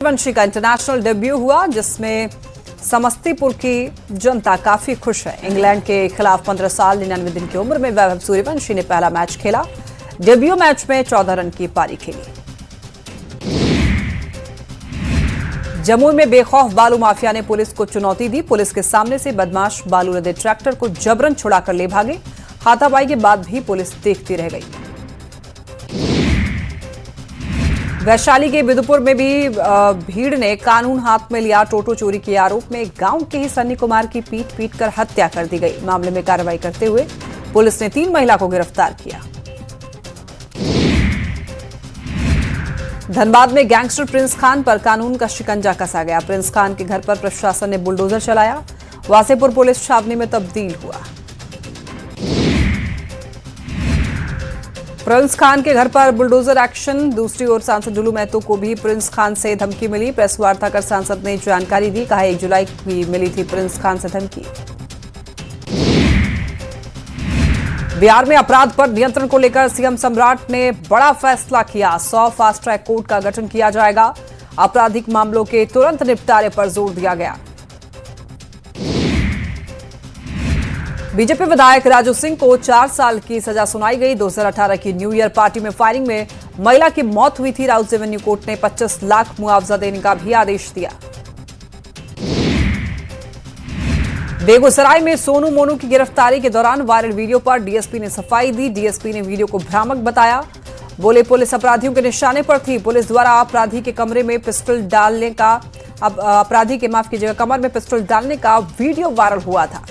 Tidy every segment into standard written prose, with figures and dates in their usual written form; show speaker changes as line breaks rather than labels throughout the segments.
वंशी का international debut हुआ जिसमें समस्तीपुर की जनता काफी खुश है। इंग्लैंड के खिलाफ 15 साल 99 दिन की उम्र में वैभव सूर्यवंशी ने पहला मैच खेला। डेब्यू मैच में 14 रन की पारी खेली। जमुई में बेखौफ बालू माफिया ने पुलिस को चुनौती दी। पुलिस के सामने से बदमाश बालू लदे ट्रैक्टर को जबरन छुड़ाकर ले भागे। हाथापाई के बाद भी पुलिस देखती रह गई। वैशाली के बिदुपुर में भी भीड़ ने कानून हाथ में लिया। टोटो चोरी के आरोप में गांव के ही सन्नी कुमार की पीट कर हत्या कर दी गई। मामले में कार्रवाई करते हुए पुलिस ने 3 महिला को गिरफ्तार किया। धनबाद में गैंगस्टर प्रिंस खान पर कानून का शिकंजा कसा गया। प्रिंस खान के घर पर प्रशासन ने बुलडोजर चलाया। वासेपुर पुलिस छावनी में तब्दील हुआ। प्रिंस खान के घर पर बुलडोजर एक्शन। दूसरी ओर सांसद डुलू महतो को भी प्रिंस खान से धमकी मिली। प्रेस वार्ता कर सांसद ने जानकारी दी। कहा 1 जुलाई की मिली थी प्रिंस खान से धमकी। बिहार में अपराध पर नियंत्रण को लेकर सीएम सम्राट ने बड़ा फैसला किया। 100 फास्ट ट्रैक कोर्ट का गठन किया जाएगा। आपराधिक मामलों के तुरंत निपटारे पर जोर दिया गया। बीजेपी विधायक राजू सिंह को 4 साल की सजा सुनाई गई। 2018 की न्यू ईयर पार्टी में फायरिंग में महिला की मौत हुई थी। राउत रेवेन्यू कोर्ट ने 25 लाख मुआवजा देने का भी आदेश दिया। बेगूसराय में सोनू मोनू की गिरफ्तारी के दौरान वायरल वीडियो पर डीएसपी ने सफाई दी। डीएसपी ने वीडियो को भ्रामक बताया। बोले पुलिस अपराधियों के निशाने पर थी। पुलिस द्वारा अपराधी के कमरे में पिस्टल डालने का कमर में पिस्टल डालने का वीडियो वायरल हुआ था।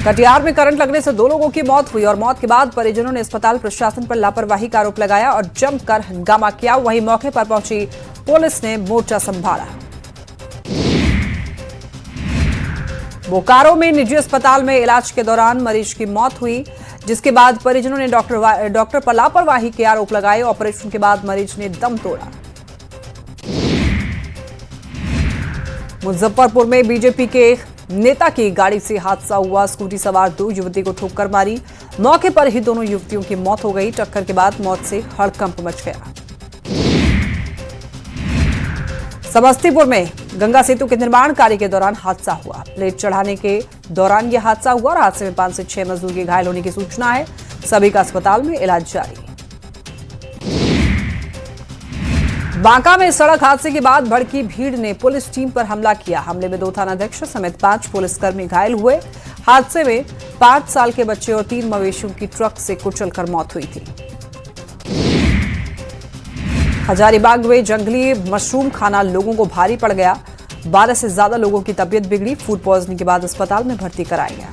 कटिहार में करंट लगने से 2 लोगों की मौत हुई और मौत के बाद परिजनों ने अस्पताल प्रशासन पर लापरवाही का आरोप लगाया और जमकर हंगामा किया। वहीं मौके पर पहुंची पुलिस ने मोर्चा संभाला। बोकारो में निजी अस्पताल में इलाज के दौरान मरीज की मौत हुई, जिसके बाद परिजनों ने डॉक्टर पर लापरवाही के आरोप लगाए। ऑपरेशन के बाद मरीज ने दम तोड़ा। मुजफ्फरपुर में बीजेपी के नेता की गाड़ी से हादसा हुआ। स्कूटी सवार 2 युवती को ठोकर मारी। मौके पर ही दोनों युवतियों की मौत हो गई। टक्कर के बाद मौत से हड़कंप मच गया। समस्तीपुर में गंगा सेतु के निर्माण कार्य के दौरान हादसा हुआ। प्लेट चढ़ाने के दौरान यह हादसा हुआ और हादसे में 5 से 6 मजदूर के घायल होने की सूचना है। सभी का अस्पताल में इलाज जारी। बांका में सड़क हादसे के बाद भड़की भीड़ ने पुलिस टीम पर हमला किया। हमले में 2 थानाध्यक्ष समेत 5 पुलिसकर्मी घायल हुए। हादसे में 5 साल के बच्चे और 3 मवेशियों की ट्रक से कुचलकर मौत हुई थी। हजारीबाग में जंगली मशरूम खाना लोगों को भारी पड़ गया। 12 से ज्यादा लोगों की तबीयत बिगड़ी। फूड पॉइजनिंग के बाद अस्पताल में भर्ती कराया गया।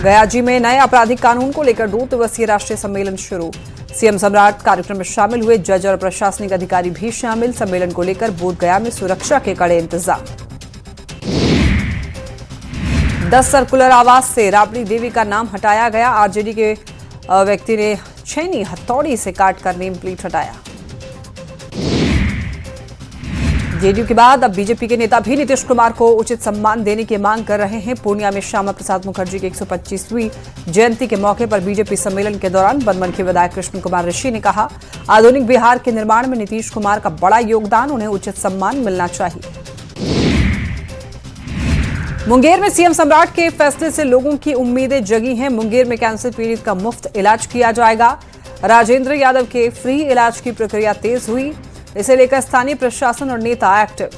गयाजी में नए आपराधिक कानून को लेकर 2 दिवसीय राष्ट्रीय सम्मेलन शुरू। सीएम सम्राट कार्यक्रम में शामिल हुए। जज और प्रशासनिक अधिकारी भी शामिल। सम्मेलन को लेकर बोधगया में सुरक्षा के कड़े इंतजाम। 10 सर्कुलर आवास से राबड़ी देवी का नाम हटाया गया। आरजेडी के व्यक्ति ने छेनी हथौड़ी से काटकर नेम प्लेट हटाया। जेडीयू के बाद अब बीजेपी के नेता भी नीतीश कुमार को उचित सम्मान देने की मांग कर रहे हैं। पूर्णिया में श्यामा प्रसाद मुखर्जी की 125वीं जयंती के मौके पर बीजेपी सम्मेलन के दौरान बनमनखी विधायक कृष्ण कुमार ऋषि ने कहा, आधुनिक बिहार के निर्माण में नीतीश कुमार का बड़ा योगदान, उन्हें उचित सम्मान मिलना चाहिए। मुंगेर में सीएम सम्राट के फैसले से लोगों की उम्मीदें जगी हैं। मुंगेर में कैंसर पीड़ित का मुफ्त इलाज किया जाएगा। राजेंद्र यादव के फ्री इलाज की प्रक्रिया तेज हुई। इसे लेकर स्थानीय प्रशासन और नेता एक्टिव।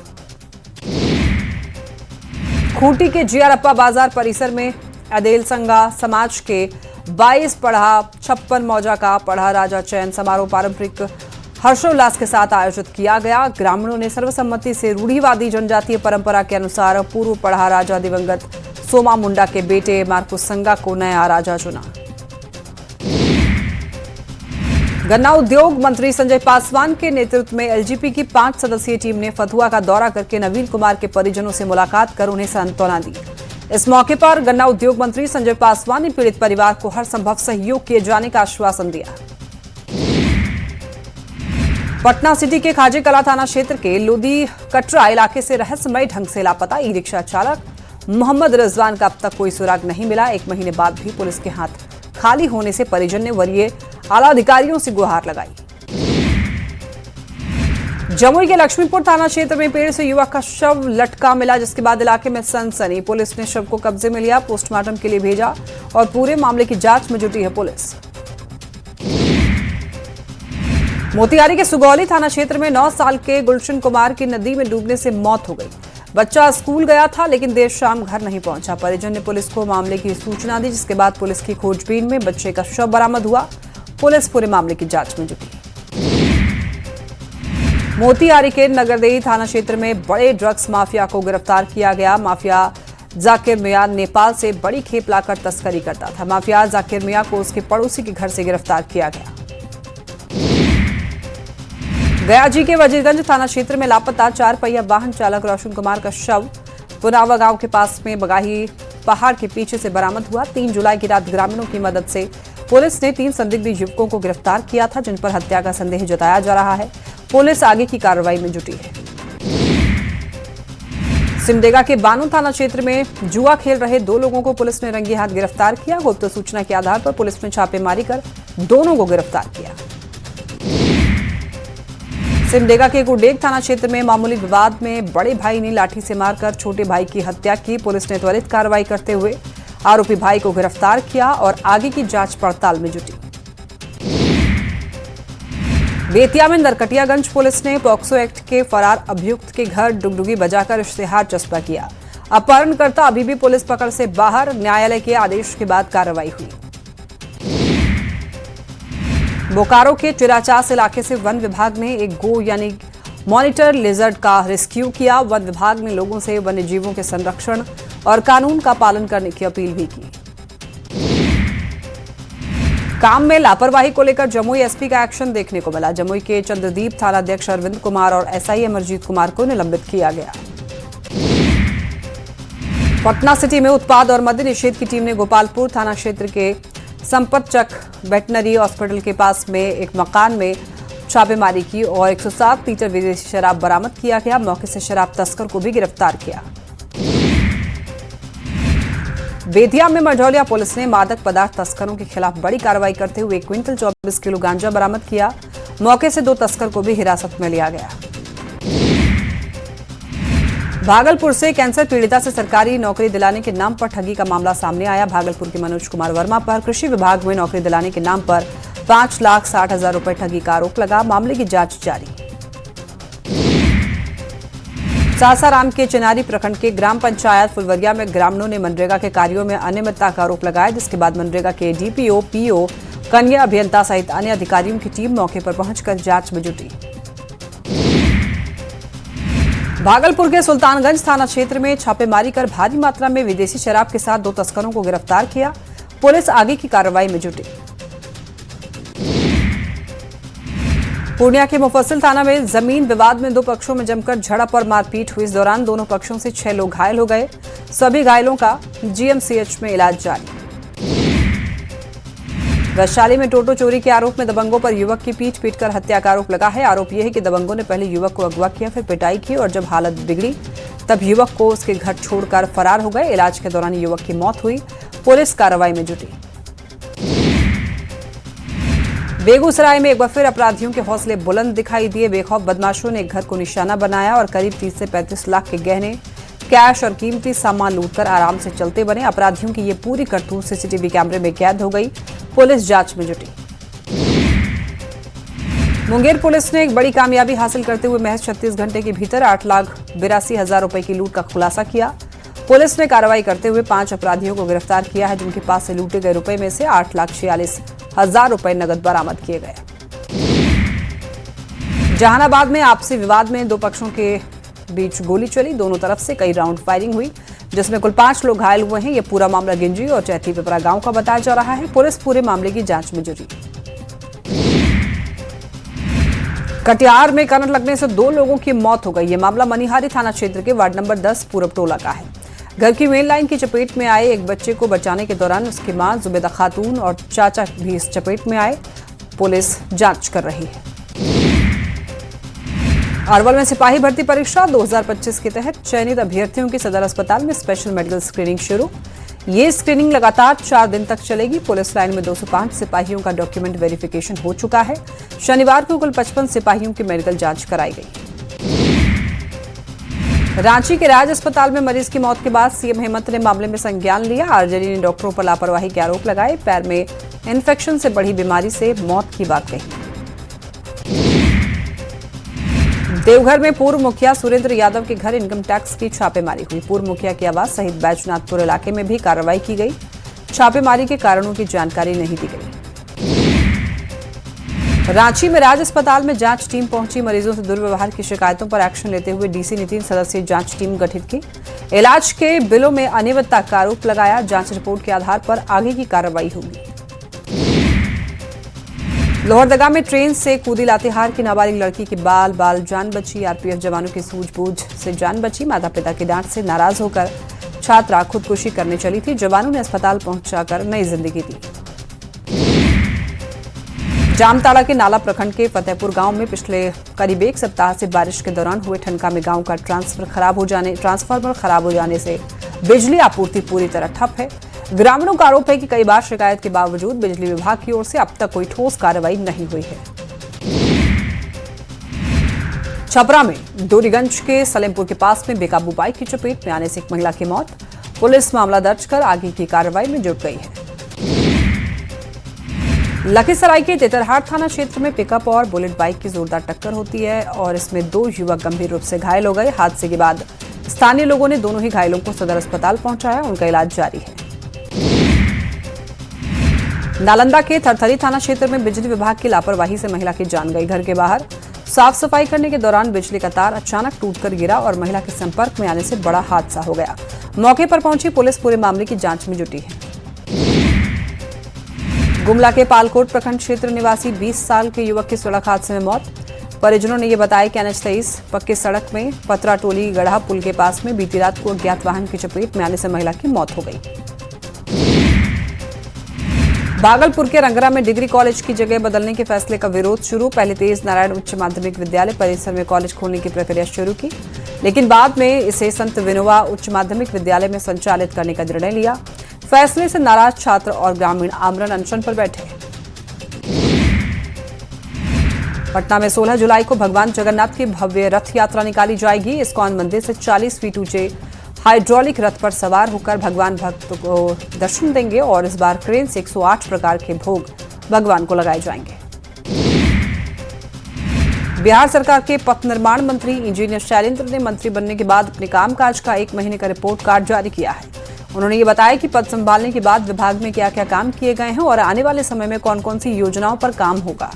खूंटी के जियारप्पा बाजार परिसर में अदेल संगा समाज के 22 पढ़ा 56 मौजा का पढ़ा राजा चयन समारोह पारंपरिक हर्षोल्लास के साथ आयोजित किया गया। ग्रामीणों ने सर्वसम्मति से रूढ़िवादी जनजातीय परंपरा के अनुसार पूर्व पढ़ा राजा दिवंगत सोमा मुंडा के बेटे मार्कुस संगा को नया राजा चुना। गन्ना उद्योग मंत्री संजय पासवान के नेतृत्व में एलजीपी की 5 सदस्यीय टीम ने फतुहा का दौरा करके नवीन कुमार के परिजनों से मुलाकात कर उन्हें सांत्वना दी। इस मौके पर गन्ना उद्योग मंत्री संजय पासवान ने पीड़ित परिवार को हर संभव सहयोग किए जाने का आश्वासन दिया। पटना सिटी के खाजे कला थाना क्षेत्र के लोदी कटरा इलाके से रहस्यमय ढंग से लापता ई रिक्शा चालक मोहम्मद रिजवान का अब तक कोई सुराग नहीं मिला। 1 महीने बाद भी पुलिस के हाथ खाली होने से परिजन ने वरीय आला अधिकारियों से गुहार लगाई। जमुई के लक्ष्मीपुर थाना क्षेत्र में पेड़ से युवक का शव लटका मिला, जिसके बाद इलाके में सनसनी। पुलिस ने शव को कब्जे में लिया, पोस्टमार्टम के लिए भेजा और पूरे मामले की जांच में जुटी है पुलिस। मोतिहारी के सुगौली थाना क्षेत्र में 9 साल के गुलशन कुमार की नदी में डूबने से मौत हो गई। बच्चा स्कूल गया था लेकिन देर शाम घर नहीं पहुंचा। परिजन ने पुलिस को मामले की सूचना दी, जिसके बाद पुलिस की खोजबीन में बच्चे का शव बरामद हुआ। पुलिस पूरे मामले की जांच में जुटी। मोतिहारी के नगरदेही थाना क्षेत्र में बड़े ड्रग्स माफिया को गिरफ्तार किया गया। माफिया जाकिर मियां नेपाल से बड़ी खेप लाकर तस्करी करता था। माफिया जाकिर मियां को उसके पड़ोसी के घर से गिरफ्तार किया गया। गया जी के वजीरगंज थाना क्षेत्र में लापता 4 पहिया वाहन चालक रोशन कुमार का शव पुनावा गांव के पास में बगाही पहाड़ के पीछे से बरामद हुआ। 3 जुलाई की रात ग्रामीणों की मदद से पुलिस ने 3 संदिग्ध युवकों को गिरफ्तार किया था, जिन पर हत्या का संदेह जताया जा रहा है। पुलिस आगे की कार्रवाई में जुटी है। सिमडेगा के बानू थाना क्षेत्र में जुआ खेल रहे 2 लोगों को पुलिस ने रंगे हाथ गिरफ्तार किया। गुप्त सूचना के आधार पर पुलिस ने छापेमारी कर दोनों को गिरफ्तार किया। सिमडेगा के कुडेग थाना क्षेत्र में मामूली विवाद में बड़े भाई ने लाठी से मारकर छोटे भाई की हत्या की। पुलिस ने त्वरित कार्रवाई करते हुए आरोपी भाई को गिरफ्तार किया और आगे की जांच पड़ताल में जुटी। बेतिया में नरकटियागंज पुलिस ने पॉक्सो एक्ट के फरार अभियुक्त के घर डुगडुगी बजाकर इश्तेहार चस्पा किया। अपहरणकर्ता अभी भी पुलिस पकड़ से बाहर। न्यायालय के आदेश के बाद कार्रवाई हुई। बोकारो के चिराचास इलाके से वन विभाग ने एक गो यानी मॉनिटर लिजर्ड का रेस्क्यू किया। वन विभाग ने लोगों से वन्य जीवों के संरक्षण और कानून का पालन करने की अपील भी की। काम में लापरवाही को लेकर जमुई एसपी का एक्शन देखने को मिला। जमुई के चंद्रदीप थानाध्यक्ष अरविंद कुमार और एसआई अमरजीत कुमार को निलंबित किया गया। पटना सिटी में उत्पाद और मद्य निषेध की टीम ने गोपालपुर थाना क्षेत्र के संपतचक वेटनरी हॉस्पिटल के पास में एक मकान में छापेमारी की और 107 लीटर विदेशी शराब बरामद किया गया। मौके से शराब तस्कर को भी गिरफ्तार किया। बेतिया में मझौलिया पुलिस ने मादक पदार्थ तस्करों के खिलाफ बड़ी कार्रवाई करते हुए 1 क्विंटल 24 किलो गांजा बरामद किया। मौके से 2 तस्कर को भी हिरासत में लिया गया। भागलपुर से कैंसर पीड़िता से सरकारी नौकरी दिलाने के नाम पर ठगी का मामला सामने आया। भागलपुर के मनोज कुमार वर्मा पर कृषि विभाग में नौकरी दिलाने के नाम पर 5,60,000 रुपए ठगी का आरोप लगा। मामले की जांच जारी। सासाराम के चिनारी प्रखंड के ग्राम पंचायत फुलवरिया में ग्रामीणों ने मनरेगा के कार्यों में अनियमितता का आरोप लगाया, जिसके बाद मनरेगा के डीपीओ, पीओ, कन्या अभियंता सहित अन्य अधिकारियों की टीम मौके पर पहुंचकर जांच में जुटी। भागलपुर के सुल्तानगंज थाना क्षेत्र में छापेमारी कर भारी मात्रा में विदेशी शराब के साथ 2 तस्करों को गिरफ्तार किया। पुलिस आगे की कार्रवाई में जुटी। पूर्णिया के मुफस्सिल थाना में जमीन विवाद में 2 पक्षों में जमकर झड़प और मारपीट हुई। इस दौरान दोनों पक्षों से 6 लोग घायल हो गए। सभी घायलों का जीएमसीएच में इलाज जारी। वैशाली में टोटो चोरी के आरोप में दबंगों पर युवक की पीट कर हत्या का आरोप लगा है। आरोप यह है कि दबंगों ने पहले युवक को अगवा किया, फिर पिटाई की और जब हालत बिगड़ी तब युवक को उसके घर छोड़कर फरार हो गए। इलाज के दौरान युवक की मौत हुई। पुलिस कार्रवाई में जुटी। बेगूसराय में एक बार फिर अपराधियों के हौसले बुलंद दिखाई दिए। बेखौफ बदमाशों ने एक घर को निशाना बनाया और करीब 30 से 35 लाख के गहने, कैश और कीमती सामान लूटकर आराम से चलते बने। अपराधियों की ये पूरी करतूत सीसीटीवी कैमरे में कैद हो गई। पुलिस जांच में जुटी। मुंगेर पुलिस ने एक बड़ी कामयाबी हासिल करते हुए महज 36 घंटे के भीतर 8,82,000 रुपए की लूट का खुलासा किया। पुलिस ने कार्रवाई करते हुए 5 अपराधियों को गिरफ्तार किया है, जिनके पास से लूटे गए रुपए में से 8,46,000 रुपए नकद बरामद किए गए। जहानाबाद में आपसी विवाद में 2 पक्षों के बीच गोली चली। दोनों तरफ से कई राउंड फायरिंग हुई, जिसमें कुल 5 लोग घायल हुए हैं। यह पूरा मामला गिंजी और चैथी पिपरा गांव का बताया जा रहा है। पुलिस पूरे मामले की जांच में जुटी। कटिहार में करंट लगने से 2 लोगों की मौत हो गई। यह मामला मनिहारी थाना क्षेत्र के वार्ड नंबर 10 पूरब टोला का है। घर की मेन लाइन की चपेट में आए एक बच्चे को बचाने के दौरान उसकी मां जुबेदा खातून और चाचा भी इस चपेट में आए। पुलिस जांच कर रही है। अरवल में सिपाही भर्ती परीक्षा 2025 के तहत चयनित अभ्यर्थियों की सदर अस्पताल में स्पेशल मेडिकल स्क्रीनिंग शुरू। ये स्क्रीनिंग लगातार 4 दिन तक चलेगी। पुलिस लाइन में 205 सिपाहियों का डॉक्यूमेंट वेरिफिकेशन हो चुका है। शनिवार को कुल 55 सिपाहियों की मेडिकल जांच कराई गई। रांची के राज अस्पताल में मरीज की मौत के बाद सीएम हेमंत ने मामले में संज्ञान लिया। आरजेडी ने डॉक्टरों पर लापरवाही के आरोप लगाए। पैर में इन्फेक्शन से बढ़ी बीमारी से मौत की बात कही। देवघर में पूर्व मुखिया सुरेंद्र यादव के घर इनकम टैक्स की छापेमारी हुई। पूर्व मुखिया के आवास सहित बैजनाथपुर इलाके में भी कार्रवाई की गई। छापेमारी के कारणों की जानकारी नहीं दी गई। रांची में राज अस्पताल में जांच टीम पहुंची। मरीजों से दुर्व्यवहार की शिकायतों पर एक्शन लेते हुए डीसी ने 3 सदस्यीय जांच टीम गठित की। इलाज के बिलों में अनियमितता का आरोप लगाया। जांच रिपोर्ट के आधार पर आगे की कार्रवाई होगी। लोहरदगा में ट्रेन से कूदी लातेहार की नाबालिग लड़की की बाल जान बची। आरपीएफ जवानों की सूझबूझ से जान बची। माता पिता की डांट से नाराज होकर छात्रा खुदकुशी करने चली थी। जवानों ने अस्पताल पहुंचाकर नई जिंदगी दी। जामताड़ा के नाला प्रखंड के फतेहपुर गांव में पिछले करीब 1 सप्ताह से बारिश के दौरान हुए ठनका में गांव का ट्रांसफार्मर खराब हो जाने से बिजली आपूर्ति पूरी तरह ठप है। ग्रामीणों का आरोप है कि कई बार शिकायत के बावजूद बिजली विभाग की ओर से अब तक कोई ठोस कार्रवाई नहीं हुई है। छपरा में डोरीगंज के सलेमपुर के पास में बेकाबू बाइक की चपेट में आने से एक महिला की मौत। पुलिस मामला दर्ज कर आगे की कार्रवाई में जुट गई है। लखीसराय के तेतरहाट थाना क्षेत्र में पिकअप और बुलेट बाइक की जोरदार टक्कर होती है और इसमें 2 युवक गंभीर रूप से घायल हो गए। हादसे के बाद स्थानीय लोगों ने दोनों ही घायलों को सदर अस्पताल पहुंचाया। उनका इलाज जारी है। नालंदा के थरथरी थाना क्षेत्र में बिजली विभाग की लापरवाही से महिला की जान गई। घर के बाहर साफ सफाई करने के दौरान बिजली का तार अचानक टूटकर गिरा और महिला के संपर्क में आने से बड़ा हादसा हो गया। मौके पर पहुंची पुलिस पूरे मामले की जांच में जुटी है। गुमला के पालकोट प्रखंड क्षेत्र निवासी 20 साल के युवक की सड़क हादसे में मौत। परिजनों ने यह बताया कि NH 23 पक्के सड़क में पतरा टोली गढ़ा पुल के पास में बीती रात को अज्ञात वाहन की चपेट में आने से महिला की मौत हो गई। भागलपुर के रंगरा में डिग्री कॉलेज की जगह बदलने के फैसले का विरोध शुरू। पहले तेज नारायण उच्च माध्यमिक विद्यालय परिसर में कॉलेज खोलने की प्रक्रिया शुरू की, लेकिन बाद में इसे संत विनोबा उच्च माध्यमिक विद्यालय में संचालित करने का निर्णय लिया। फैसले से नाराज छात्र और ग्रामीण आमरण अनशन पर बैठे। पटना में 16 जुलाई को भगवान जगन्नाथ की भव्य रथ यात्रा निकाली जाएगी। इस्कॉन मंदिर से 40 फीट ऊंचे हाइड्रोलिक रथ पर सवार होकर भगवान भक्त को दर्शन देंगे और इस बार क्रेन से 108 प्रकार के भोग भगवान को लगाए जाएंगे। बिहार सरकार के पथ निर्माण मंत्री इंजीनियर शैलेंद्र ने मंत्री बनने के बाद अपने कामकाज का 1 महीने का रिपोर्ट कार्ड जारी किया है। उन्होंने ये बताया कि पद संभालने के बाद विभाग में क्या क्या काम किए गए हैं और आने वाले समय में कौन कौन सी योजनाओं पर काम होगा।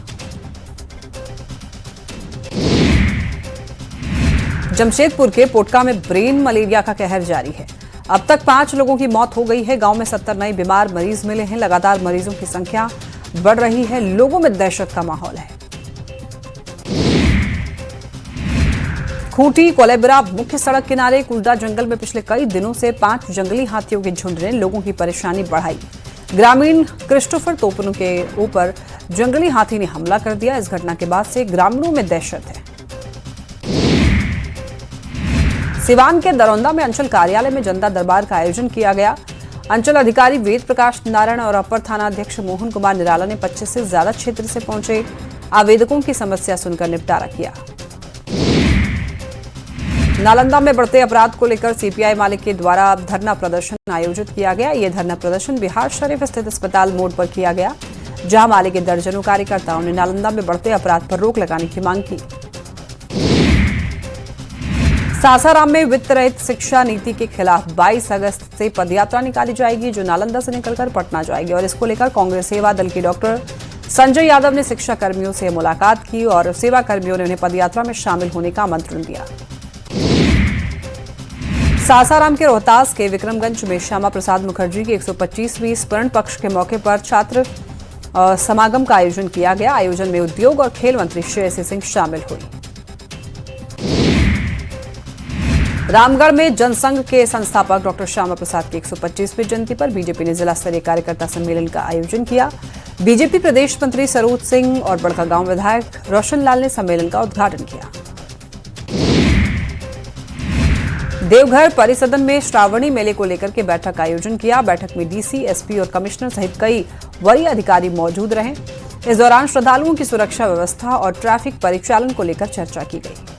जमशेदपुर के पोटका में ब्रेन मलेरिया का कहर जारी है। अब तक 5 लोगों की मौत हो गई है। गांव में 70 नए बीमार मरीज मिले हैं। लगातार मरीजों की संख्या बढ़ रही है। लोगों में दहशत का माहौल है। खूंटी कोलेबरा मुख्य सड़क किनारे कुलदा जंगल में पिछले कई दिनों से 5 जंगली हाथियों के झुंड ने लोगों की परेशानी बढ़ाई। ग्रामीण क्रिस्टोफर तोपन के ऊपर जंगली हाथी ने हमला कर दिया। इस घटना के बाद से ग्रामीणों में दहशत है। सिवान के दरौंदा में अंचल कार्यालय में जनता दरबार का आयोजन किया गया। अंचल अधिकारी वेद प्रकाश नारायण और अपर थाना अध्यक्ष मोहन कुमार निराला ने 25 से ज्यादा क्षेत्र से पहुंचे आवेदकों की समस्या सुनकर निपटारा किया। नालंदा में बढ़ते अपराध को लेकर सीपीआई माले के द्वारा धरना प्रदर्शन आयोजित किया गया। यह धरना प्रदर्शन बिहार शरीफ स्थित अस्पताल मोड़ पर किया गया, जहां माले के दर्जनों कार्यकर्ताओं ने नालंदा में बढ़ते अपराध पर रोक लगाने की मांग की। सासाराम में वित्त रहित शिक्षा नीति के खिलाफ 22 अगस्त से पदयात्रा निकाली जाएगी, जो नालंदा से निकलकर पटना जाएगी और इसको लेकर कांग्रेस सेवा दल के डॉक्टर संजय यादव ने शिक्षा कर्मियों से मुलाकात की और सेवा कर्मियों ने उन्हें पदयात्रा में शामिल होने का आमंत्रण दिया। सासाराम के रोहतास के विक्रमगंज में श्यामा प्रसाद मुखर्जी की 125वीं स्वर्ण पक्ष के मौके पर छात्र समागम का आयोजन किया गया। आयोजन में उद्योग और खेल मंत्री श्रेयसी सिंह शामिल हुई। रामगढ़ में जनसंघ के संस्थापक डॉक्टर श्यामा प्रसाद की 125वीं जयंती पर बीजेपी ने जिला स्तरीय कार्यकर्ता सम्मेलन का आयोजन किया। बीजेपी प्रदेश मंत्री सरोज सिंह और बड़कागांव विधायक रोशन लाल ने सम्मेलन का उद्घाटन किया। देवघर परिसदन में श्रावणी मेले को लेकर के बैठक का आयोजन किया। बैठक में डीसी, एसपी और कमिश्नर सहित कई वरीय अधिकारी मौजूद रहे। इस दौरान श्रद्धालुओं की सुरक्षा व्यवस्था और ट्रैफिक परिचालन को लेकर चर्चा की गई।